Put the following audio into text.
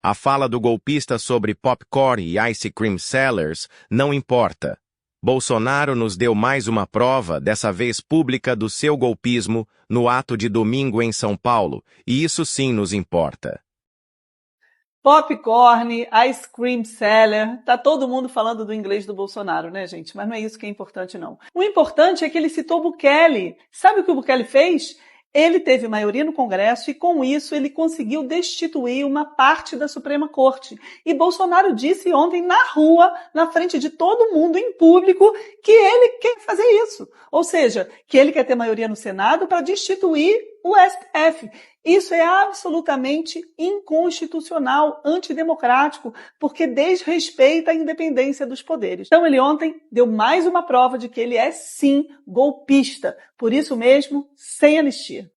A fala do golpista sobre popcorn e ice cream sellers não importa. Bolsonaro nos deu mais uma prova, dessa vez pública, do seu golpismo no ato de domingo em São Paulo, e isso sim nos importa. Popcorn, ice cream seller, tá todo mundo falando do inglês do Bolsonaro, né, gente? Mas não é isso que é importante, não. O importante é que ele citou Bukele. Sabe o que o Bukele fez? Ele teve maioria no Congresso e, com isso, ele conseguiu destituir uma parte da Suprema Corte. E Bolsonaro disse ontem na rua, na frente de todo mundo, em público, que ele quer fazer isso. Ou seja, que ele quer ter maioria no Senado para destituir o STF. Isso é absolutamente inconstitucional, antidemocrático, porque desrespeita a independência dos poderes. Então ele ontem deu mais uma prova de que ele é sim golpista, por isso mesmo, sem anistia.